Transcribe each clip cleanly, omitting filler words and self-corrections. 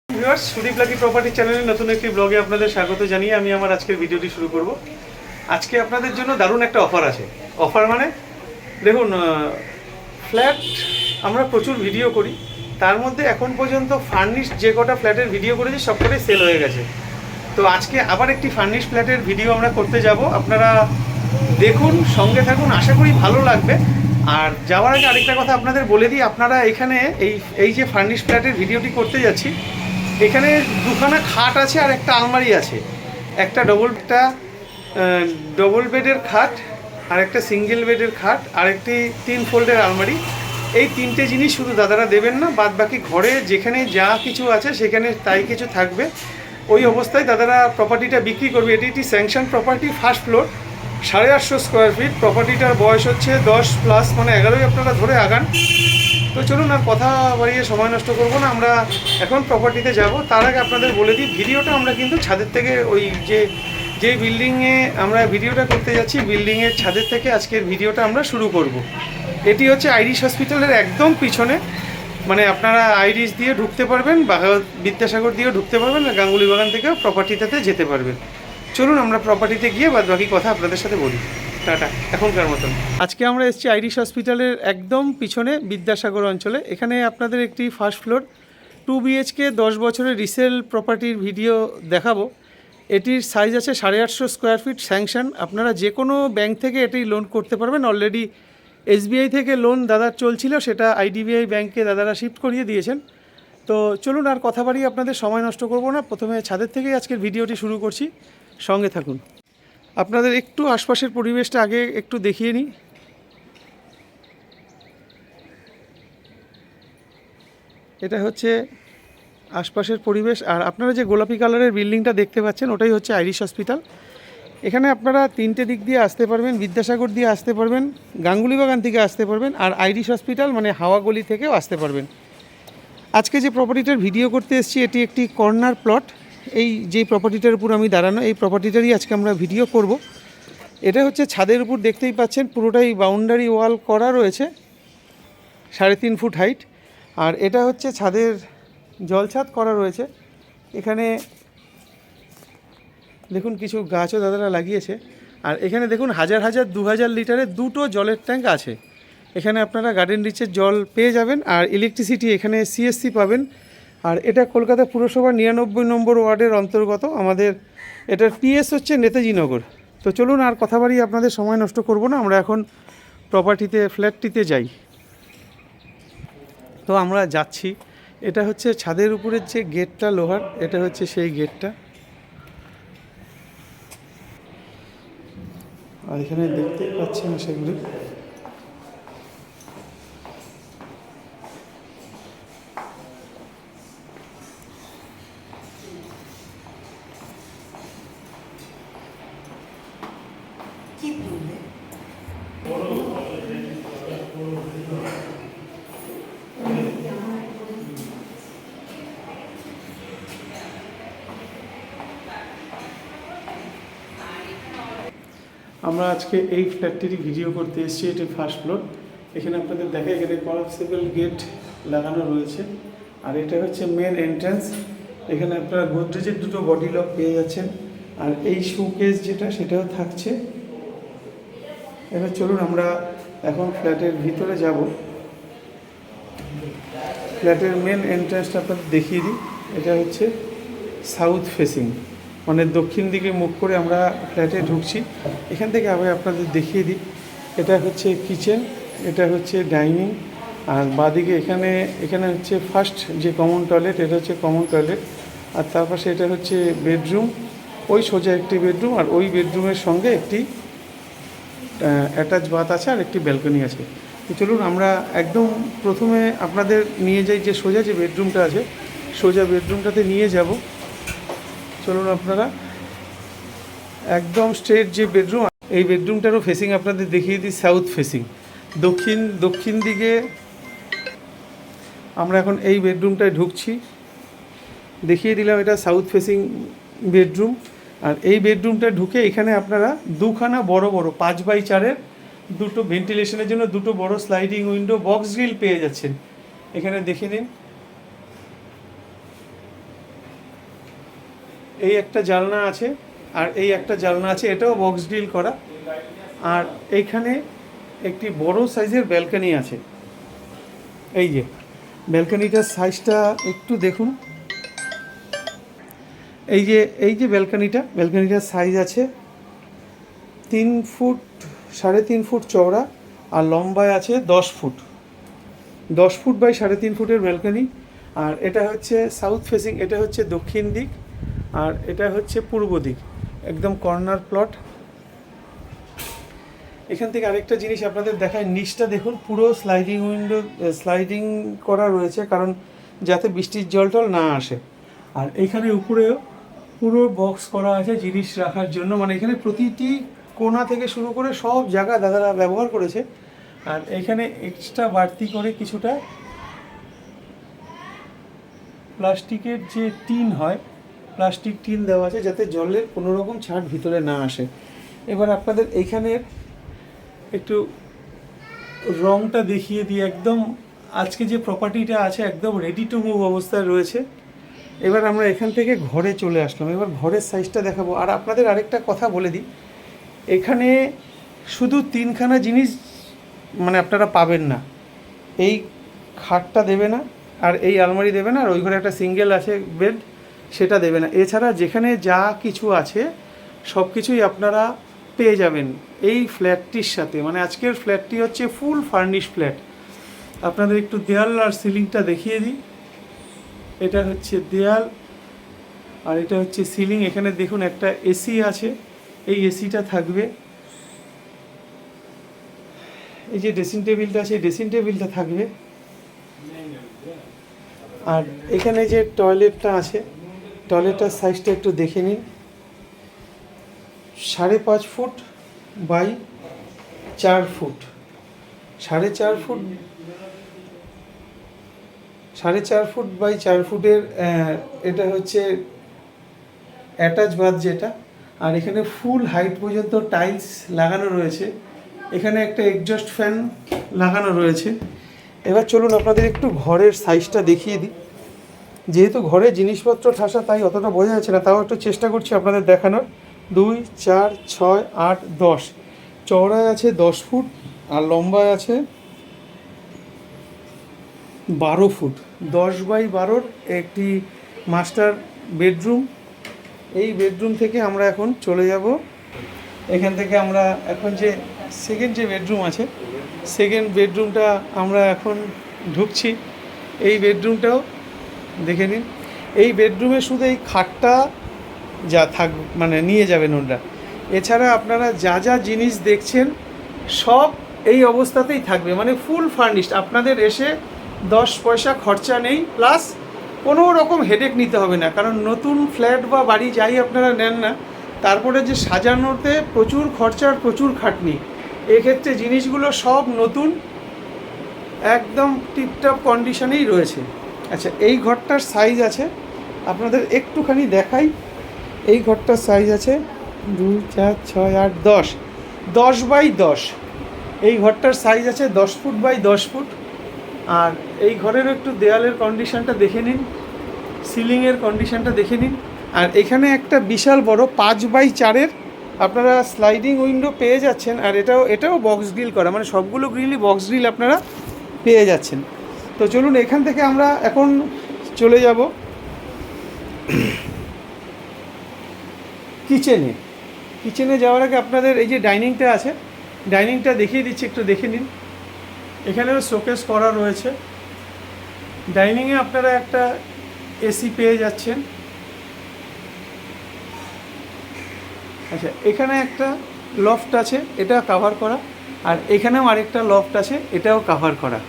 Viewers, Sudip lucky property চ্যানেলের নতুন একটি ব্লগে আপনাদের স্বাগত জানিয়ে আমি আমার আজকের ভিডিওটি শুরু করব। আজকে আপনাদের জন্য দারুণ একটা অফার আছে। অফার মানে দেখুন, ফ্ল্যাট আমরা প্রচুর ভিডিও করি, তার মধ্যে এখন পর্যন্ত ফার্নিশ যে কটা ফ্ল্যাটের ভিডিও করেছি সবকটাই সেল হয়ে গেছে। তো আজকে আবার একটি ফার্নিশ ফ্ল্যাটের ভিডিও আমরা করতে যাব। আপনারা দেখুন, সঙ্গে থাকুন, আশা করি ভালো লাগবে। আর যাওয়ার আগে আরেকটা কথা আপনাদের বলে দিই, আপনারা এখানে এই যে ফার্নিশ ফ্ল্যাটের ভিডিওটি করতে যাচ্ছি, এখানে দুখানা খাট আছে আর একটা আলমারি আছে। একটা ডবল বেডের খাট, আর একটা সিঙ্গেল বেডের খাট, আর একটি 3 ফোল্ডের আলমারি। এই তিনটে জিনিস শুধু দাদারা দেবেন না, বাদ বাকি ঘরে যেখানে যা কিছু আছে সেখানে তাই কিছু থাকবে। ওই অবস্থায় দাদারা প্রপার্টিটা বিক্রি করবে। এটি একটি sanction property, first floor, 850 square feet. প্রপার্টিটার বয়স হচ্ছে 10+, মানে 11ই আপনারা ধরে আগান। তো চলুন, আর কথা বাড়িয়ে সময় নষ্ট করবো না, আমরা এখন প্রপার্টিতে যাব। তার আগে আপনাদের বলে দিই, ভিডিওটা আমরা কিন্তু ছাদের থেকে, ওই যে বিল্ডিংয়ে আমরা ভিডিওটা করতে যাচ্ছি, বিল্ডিংয়ের ছাদের থেকে আজকের ভিডিওটা আমরা শুরু করব। এটি হচ্ছে আইরিশ হসপিটালের একদম পিছনে, মানে আপনারা আইরিশ দিয়ে ঢুকতে পারবেন, বিদ্যাসাগর দিয়েও ঢুকতে পারবেন, আর গাঙ্গুলি বাগান থেকেও প্রপার্টিটাতে যেতে পারবেন। চলুন আমরা প্রপার্টিতে গিয়ে বাদ বাকি কথা আপনাদের সাথে বলি। টাটা, এখনকার মতন। আজকে আমরা এসেছি আইরিশ হসপিটালের একদম পিছনে বিদ্যাসাগর অঞ্চলে। এখানে আপনাদের একটি ফার্স্ট ফ্লোর 2 BHK 10 বছরের রিসেল প্রপার্টির ভিডিও দেখাবো। এটির সাইজ আছে 850 স্কোয়ার ফিট, স্যাংশন। আপনারা যে কোনো ব্যাংক থেকে এটি লোন করতে পারবেন। অলরেডি SBI থেকে লোন দাদার চলছিল, সেটা IDBI ব্যাংকে দাদারা শিফট করিয়ে দিয়েছেন। তো চলুন, আর কথা বাড়িয়ে আপনাদের সময় নষ্ট করব না, প্রথমে ছাদের থেকেই আজকের ভিডিওটি শুরু করছি, সঙ্গে থাকুন। আপনাদের একটু আশপাশের পরিবেশটা আগে একটু দেখিয়ে নিই। এটা হচ্ছে আশপাশের পরিবেশ। আর আপনারা যে গোলাপি কালারের বিল্ডিংটা দেখতে পাচ্ছেন, ওটাই হচ্ছে আইরিশ হসপিটাল। এখানে আপনারা 3টে দিক দিয়ে আসতে পারবেন। বিদ্যাসাগর দিয়ে আসতে পারবেন, গাঙ্গুলি বাগান থেকে আসতে পারবেন, আর আইরিশ হসপিটাল মানে হাওয়াগলি থেকেও আসতে পারবেন। আজকে যে প্রপার্টিটার ভিডিও করতে এসেছি, এটি একটি কর্নার প্লট। এই যে প্রপার্টিটার উপর আমি দাঁড়ানো, এই প্রপার্টিটারই আজকে আমরা ভিডিও করব। এটা হচ্ছে ছাদের উপর, দেখতেই পাচ্ছেন পুরোটাই বাউন্ডারি ওয়াল করা রয়েছে, 3.5 ফুট হাইট। আর এটা হচ্ছে ছাদের জলছাদ করা রয়েছে। এখানে দেখুন কিছু গাছও দাদারা লাগিয়েছে। আর এখানে দেখুন 1000 2000 লিটারের 2টো জলের ট্যাঙ্ক আছে। এখানে আপনারা গার্ডেন রিচের জল পেয়ে যাবেন, আর ইলেকট্রিসিটি এখানে CSC পাবেন। আর এটা কলকাতা পুরসভার 99 নম্বর ওয়ার্ডের অন্তর্গত। আমাদের এটার PS হচ্ছে নেতাজি নগর। তো চলুন, আর কথা বাড়িয়ে আপনাদের সময় নষ্ট করব না, আমরা এখন প্রপার্টিতে, ফ্ল্যাটটিতে যাই। তো আমরা যাচ্ছি। এটা হচ্ছে ছাদের উপরের যে গেটটা লোহার, এটা হচ্ছে সেই গেটটা। আর এখানে দেখতেই পাচ্ছেন সেগুলি। আমরা আজকে এই ফ্ল্যাটটিরই ভিডিও করতে এসেছি। এটি ফার্স্ট ফ্লোর। এখানে আপনাদের দেখা, এখানে কলাপসিবল গেট লাগানো রয়েছে। আর এটা হচ্ছে মেন এন্ট্রান্স। এখানে আপনারা গোদরেজের 2টো বডি লক পেয়ে যাচ্ছেন। আর এই শোকেস যেটা, সেটাও থাকছে। এবার চলুন আমরা এখন ফ্ল্যাটের ভিতরে যাব। ফ্ল্যাটের মেন এন্ট্রান্সটা আপনাদের দেখিয়ে দিই। এটা হচ্ছে সাউথ ফেসিং, মানে দক্ষিণ দিকে মুখ করে আমরা ফ্ল্যাটে ঢুকছি। এখান থেকে আবার আপনাদের দেখিয়ে দিই। এটা হচ্ছে কিচেন, এটা হচ্ছে ডাইনিং, আর বাঁদিকে এখানে হচ্ছে ফার্স্ট যে কমন টয়লেট, এটা হচ্ছে কমন টয়লেট। আর তার পাশে এটা হচ্ছে বেডরুম, ওই সোজা একটি বেডরুম, আর ওই বেডরুমের সঙ্গে একটি অ্যাটাচ বাথ আছে, আর একটি ব্যালকনি আছে। তো চলুন আমরা একদম প্রথমে আপনাদের নিয়ে যাই, যে সোজা যে বেডরুমটা আছে, সোজা বেডরুমটাতে নিয়ে যাব। চলুন, আপনারা একদম স্ট্রেট যে বেডরুম, এই বেডরুমটারও ফেসিং আপনাদের দেখিয়ে দিই, সাউথ ফেসিং। দক্ষিণ দিকে আমরা এখন এই বেডরুমটায় ঢুকছি, দেখিয়ে দিলাম। এটা সাউথ ফেসিং বেডরুম। আর এই বেডরুমটা ঢুকে এখানে আপনারা দুখানা বড় 5x4-এর 2টো ভেন্টিলেশনের জন্য 2টো বড় স্লাইডিং উইন্ডো, বক্স গ্রিল পেয়ে যাচ্ছেন। এখানে দেখে নিন। এই একটা জানলা আছে, আর এই একটা জানলা আছে, এটাও বক্স গ্রিল করা। আর এইখানে একটি বড় সাইজের ব্যালকনি আছে। এই যে ব্যালকনিটার সাইজটা একটু দেখুন। এই যে ব্যালকনিটার সাইজ আছে 3 ফুট 3.5 ফুট চওড়া, আর লম্বায় আছে 10 ফুট, 10 ফুট বাই 3.5 ফুটের ব্যালকনি। আর এটা হচ্ছে সাউথ ফেসিং, এটা হচ্ছে দক্ষিণ দিক, আর এটা হচ্ছে পূর্ব দিক, একদম কর্নার প্লট। এখান থেকে আরেকটা জিনিস আপনাদের দেখায়, নিচটা দেখুন পুরো স্লাইডিং করা রয়েছে, কারণ যাতে বৃষ্টির জল টল না আসে। আর এখানে উপরেও পুরো বক্স করা আছে জিনিস রাখার জন্য, মানে এখানে প্রতিটি কোণা থেকে শুরু করে সব জায়গা দাদারা ব্যবহার করেছে। আর এখানে এক্সট্রা বাড়তি করে কিছুটা প্লাস্টিকের যে টিন হয়, প্লাস্টিক টিন দেওয়া আছে, যাতে জলের কোনো রকম ছাট ভিতরে না আসে। এবার আপনাদের এইখানের একটু রংটা দেখিয়ে দিই। একদম আজকে যে প্রপার্টিটা আছে একদম রেডি টু মুভ অবস্থায় রয়েছে। এবার আমরা এখান থেকে ঘরে চলে আসলাম, এবার ঘরের সাইজটা দেখাবো। আর আপনাদের আরেকটা কথা বলে দিই, এখানে শুধু 3খানা জিনিস মানে আপনারা পাবেন না। এই খাটটা দেবে না, আর এই আলমারি দেবে না, আর ওই ঘরে একটা সিঙ্গেল আছে বেড, সেটা দেবে না। এছাড়া যেখানে যা কিছু আছে সব কিছুই আপনারা পেয়ে যাবেন এই ফ্ল্যাটটির সাথে। মানে আজকের ফ্ল্যাটটি হচ্ছে ফুল ফার্নিশ ফ্ল্যাট। আপনাদের একটু দেয়াল আর সিলিংটা দেখিয়ে দিই। এটা হচ্ছে দেয়াল, আর এটা হচ্ছে সিলিং। এখানে দেখুন একটা এসি আছে, এই এসিটা থাকবে। এই যে ড্রেসিং টেবিলটা আছে, ড্রেসিং টেবিলটা থাকবে। আর এখানে যে টয়লেটটা আছে, টয়লেটটার সাইজটা একটু দেখে নিন। 5.5 foot by 4 foot, 4.5 foot, 4.5 foot by 4 ফুটের এটা হচ্ছে অ্যাটাচ বাথ যেটা। আর এখানে ফুল হাইট পর্যন্ত টাইলস লাগানো রয়েছে। এখানে একটা এক্সজস্ট ফ্যান লাগানো রয়েছে। এবার চলুন আপনাদের একটু ঘরের সাইজটা দেখিয়ে দিই। যেহেতু ঘরে জিনিসপত্র ঠাসা, তাই অতটা বোঝা যাচ্ছে না, তাও একটু চেষ্টা করছি আপনাদের দেখানোর। 2, 4, 6, 8, 10, চওড়ায় আছে 10 ফুট, আর লম্বায় আছে 12 ফুট। 10 বাই 12-র একটি মাস্টার বেডরুম। এই বেডরুম থেকে আমরা এখন চলে যাব, এখান থেকে আমরা এখন যে সেকেন্ড যে বেডরুম আছে, সেকেন্ড বেডরুমটা আমরা এখন ঢুকছি। এই বেডরুমটাও দেখে নিন। এই বেডরুমে শুধু এই খাটটা যা মানে নিয়ে যাবেন ওরা, এছাড়া আপনারা যা যা জিনিস দেখছেন সব এই অবস্থাতেই থাকবে, মানে ফুল ফার্নিশড। আপনাদের এসে 10 পয়সা খরচা নেই, প্লাস কোনো রকম হেডেক নিতে হবে না। কারণ নতুন ফ্ল্যাট বা বাড়ি যাই আপনারা নেন না, তারপরে যে সাজানোতে প্রচুর খরচার প্রচুর খাটনি। এক্ষেত্রে জিনিসগুলো সব নতুন, একদম টিপটপ কন্ডিশনেই রয়েছে। আচ্ছা, এই ঘরটার সাইজ আছে, আপনাদের একটুখানি দেখাই। এই ঘরটার সাইজ আছে 2, 4, 6, 8, 10, 10 বাই 10। এই ঘরটার সাইজ আছে 10 ফুট বাই 10 ফুট। আর এই ঘরের একটু দেয়ালের কন্ডিশনটা দেখে নিন, সিলিংয়ের কন্ডিশনটা দেখে নিন। আর এখানে একটা বিশাল বড় 5 বাই 4-এর আপনারা স্লাইডিং উইন্ডো পেয়ে যাচ্ছেন। আর এটাও বক্স গ্রিল করা, মানে সবগুলো গ্রিলই বক্স গ্রিল আপনারা পেয়ে যাচ্ছেন। তো চলুন এখান থেকে আমরা এখন চলে যাব কিচেনে যাওয়ার আগে আপনাদের এই যে ডাইনিংটা আছে, ডাইনিংটা দেখিয়ে দিচ্ছি, একটু দেখে নিন। এখানেও শোকেস করা রয়েছে। ডাইনিংয়ে আপনারা একটা এসি পেয়ে যাচ্ছেন। আচ্ছা, এখানে একটা লফট আছে, এটা কাভার করা। আর এখানেও আরেকটা লফট আছে, এটাও কাভার করা।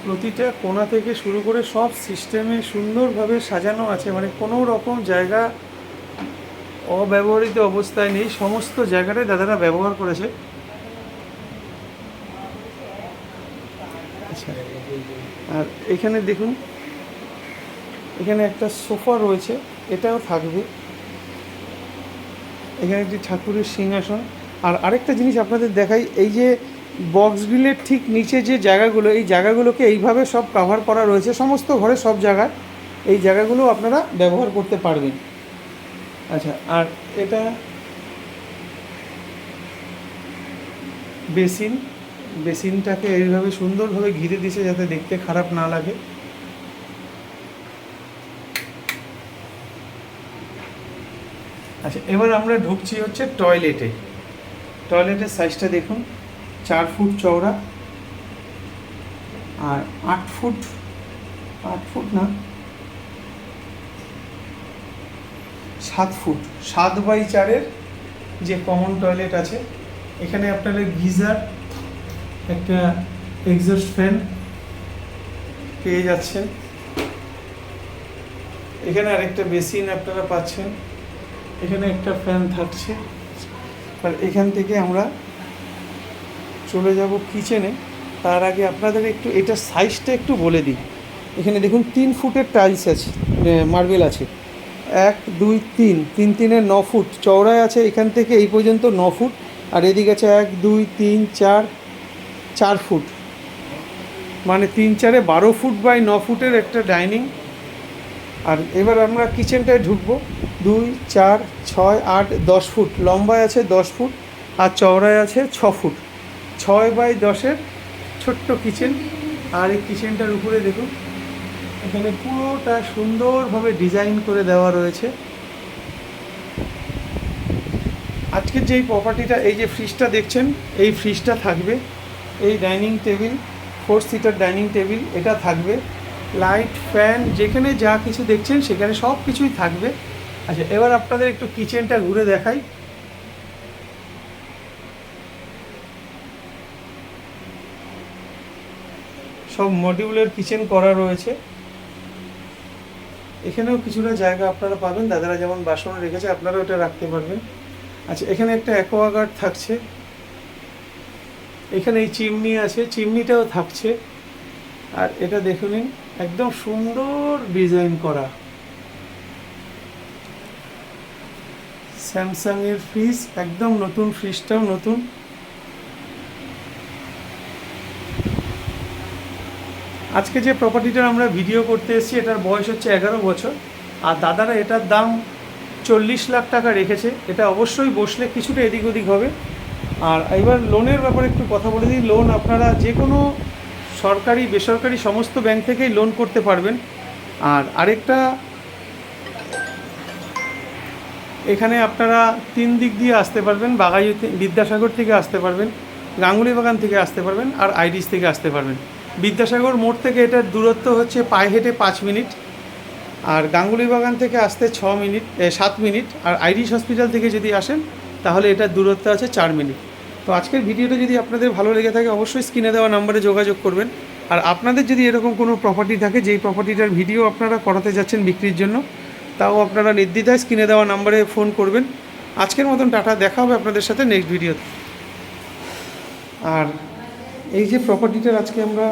প্রতিটা কোণা থেকে শুরু করে সব সিস্টেমে সুন্দরভাবে সাজানো আছে, মানে কোনো রকম জায়গা অব্যবহৃত অবস্থায় নেই, সমস্ত জায়গাটাই দাদারা ব্যবহার করেছে। আচ্ছা, আর এখানে দেখুন, এখানে একটা সোফা রয়েছে, এটাও থাকবে। এখানে একটি ঠাকুরের সিংহাসন। আর আরেকটা জিনিস আপনাদের দেখাই, এই যে বক্স গ্রিলের ঠিক নিচে যে জায়গাগুলো, এই জায়গাগুলোকে এইভাবে সব কভার করা রয়েছে, সমস্ত ঘরে সব জায়গায় এই জায়গাগুলো আপনারা ব্যবহার করতে পারবেন। আচ্ছা, আর এটা বেসিনটাকে এইভাবে সুন্দরভাবে ঘিরে দিয়েছে যাতে দেখতে খারাপ না লাগে। আচ্ছা, এবার আমরা ঢুকছি হচ্ছে টয়লেটের সাইজটা দেখুন, 4 ফুট চওড়া আর 8 ফুট না 7 ফুট, 7x4 যে কমন টয়লেট আছে। এখানে আপনারা গিজার, একটা এক্সস্ট ফ্যান পেয়ে যাচ্ছেন। এখানে আরেকটা বেসিন আপনারা পাচ্ছেন, এখানে একটা ফ্যান থাকছে। আর এখান থেকে আমরা চলে যাব কিচেনে। তার আগে আপনাদের একটু এটার সাইজটা একটু বলে দিই। এখানে দেখুন 3 ফুটের টাইলস আছে, মার্বেল আছে, 1 2 3 3 3 9 ফুট চওড়ায় আছে। এখান থেকে এই পর্যন্ত 9 ফুট, আর এদিকে আছে 1 2 3 4 ফুট, মানে 3 4 12 ফুট বাই 9 ফুটের একটা ডাইনিং। আর এবার আমরা কিচেনটায় ঢুকবো। 2 4 6 8 10 ফুট লম্বায় আছে, 10 ফুট, আর চওড়ায় আছে 6 ফুট, 6x10 ছোট্ট কিচেন। আর এই কিচেনটার উপরে দেখুন, এখানে পুরোটা সুন্দরভাবে ডিজাইন করে দেওয়া রয়েছে। আজকের যেই প্রপার্টিটা, এই যে ফ্রিজটা দেখছেন, এই ফ্রিজটা থাকবে, এই dining table 4 seater dining table এটা থাকবে, লাইট ফ্যান যেখানে যা কিছু দেখছেন সেখানে সব কিছুই থাকবে। আচ্ছা, এবার আপনাদের একটু কিচেনটা ঘুরে দেখাই। সব মডিউলার কিচেন করা রয়েছে। এখানেও কিছুটা জায়গা আপনারা পাবেন, দাদারা যেমন বাসন রেখেছে আপনারা ওটা রাখতে পারবেন। আচ্ছা, এখানে একটা অ্যাকোয়াগার্ড থাকছে, এখানে এই চিমনি আছে, চিমনিটাও থাকছে। আর এটা দেখে নিন, একদম সুন্দর ডিজাইন করা স্যামসাংয়ের ফ্রিজ, একদম নতুন, ফ্রিজটাও নতুন। আজকে যে প্রপার্টিটার আমরা ভিডিও করতে এসেছি, এটার বয়স হচ্ছে 11 বছর, আর দাদারা এটার দাম 40 লাখ টাকা রেখেছে। এটা অবশ্যই বসলে কিছুটা এদিক ওদিক হবে। আর এবার লোনের ব্যাপারে একটু কথা বলে দিই। লোন আপনারা যে কোনো সরকারি বেসরকারি সমস্ত ব্যাংক থেকেই লোন করতে পারবেন। আর আরেকটা, এখানে আপনারা 3 দিক দিয়ে আসতে পারবেন, বাঘাইতে বিদ্যাসাগর থেকে আসতে পারবেন, গাঙ্গুলি বাগান থেকে আসতে পারবেন, আর আইডিস থেকে আসতে পারবেন। বিদ্যাসাগর মোড় থেকে এটার দূরত্ব হচ্ছে পায়ে হেঁটে 5 মিনিট, আর গাঙ্গুলি বাগান থেকে আসতে 7 মিনিট, আর আইডিস হসপিটাল থেকে যদি আসেন তাহলে এটার দূরত্ব আছে 4 মিনিট। তো আজকের ভিডিওটা যদি আপনাদের ভালো লেগে থাকে অবশ্যই স্ক্রিনে দেওয়া নাম্বারে যোগাযোগ করবেন। আর আপনাদের যদি এরকম কোনো প্রপার্টি থাকে যেই প্রপার্টিটার ভিডিও আপনারা করাতে যাচ্ছেন বিক্রির জন্য, তাও আপনারা নির্দ্বিধায় স্ক্রিনে দেওয়া নাম্বারে ফোন করবেন। আজকের মতন টাটা, দেখা হবে আপনাদের সাথে নেক্সট ভিডিওতে। আর এই যে প্রপার্টিটার আজকে আমরা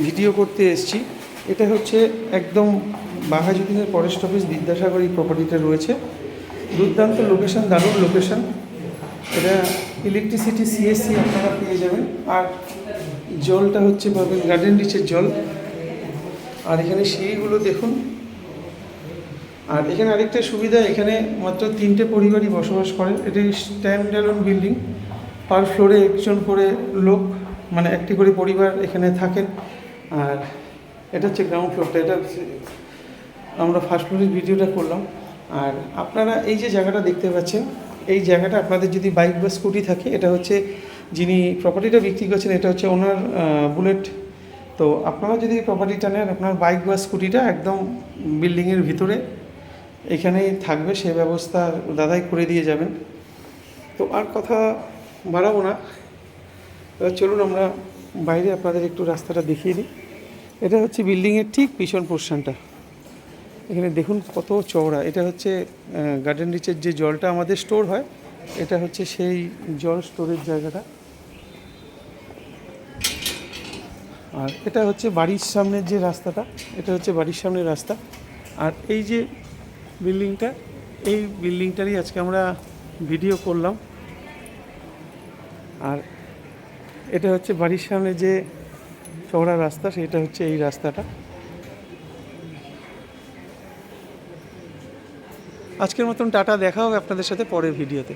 ভিডিও করতে এসেছি, এটা হচ্ছে একদম বাঘাযতীনের ফরেস্ট অফিস বিদ্যাসাগর এই প্রপার্টিটা রয়েছে। দুর্দান্ত লোকেশন, দারুণ লোকেশন। এটা ইলেকট্রিসিটি সিএসসি আপনারা পেয়ে যাবেন। আর জলটা হচ্ছে পাবেন গার্ডেন রিচের জল। আর এখানে সিঁড়িগুলো দেখুন। আর এখানে আরেকটা সুবিধা, এখানে মাত্র 3টে পরিবারই বসবাস করেন। এটি স্ট্যান্ড অ্যালোন বিল্ডিং, পার ফ্লোরে একজন করে লোক, মানে একটি করে পরিবার এখানে থাকেন। আর এটা হচ্ছে গ্রাউন্ড ফ্লোরটা, এটা আমরা ফার্স্ট ফ্লোরের ভিডিওটা করলাম। আর আপনারা এই যে জায়গাটা দেখতে পাচ্ছেন, এই জায়গাটা আপনাদের যদি বাইক বা স্কুটি থাকে, এটা হচ্ছে যিনি প্রপার্টিটা বিক্রি করছেন এটা হচ্ছে ওনার বুলেট। তো আপনারা যদি প্রপার্টিটা নেন, আপনার বাইক বা স্কুটিটা একদম বিল্ডিংয়ের ভিতরে এখানেই থাকবে, সে ব্যবস্থা দাদাই করে দিয়ে যাবেন। তো আর কথা বাড়াবো না, এবার চলুন আমরা বাইরে আপনাদের একটু রাস্তাটা দেখিয়ে দিই। এটা হচ্ছে বিল্ডিংয়ের ঠিক পিছন পোর্শনটা। এখানে দেখুন কত চওড়া। এটা হচ্ছে গার্ডেন রিচের যে জলটা আমাদের স্টোর হয়, এটা হচ্ছে সেই জল স্টোরের জায়গাটা। আর এটা হচ্ছে বাড়ির সামনের যে রাস্তাটা, এটা হচ্ছে বাড়ির সামনের রাস্তা। আর এই যে বিল্ডিংটা, এই বিল্ডিংটারই আজকে আমরা ভিডিও করলাম। আর এটা হচ্ছে বাড়ির সামনে যে চওড়া রাস্তা, সেটা হচ্ছে এই রাস্তাটা। আজকের মতন টাটা, দেখা হবে আপনাদের সাথে পরের ভিডিওতে।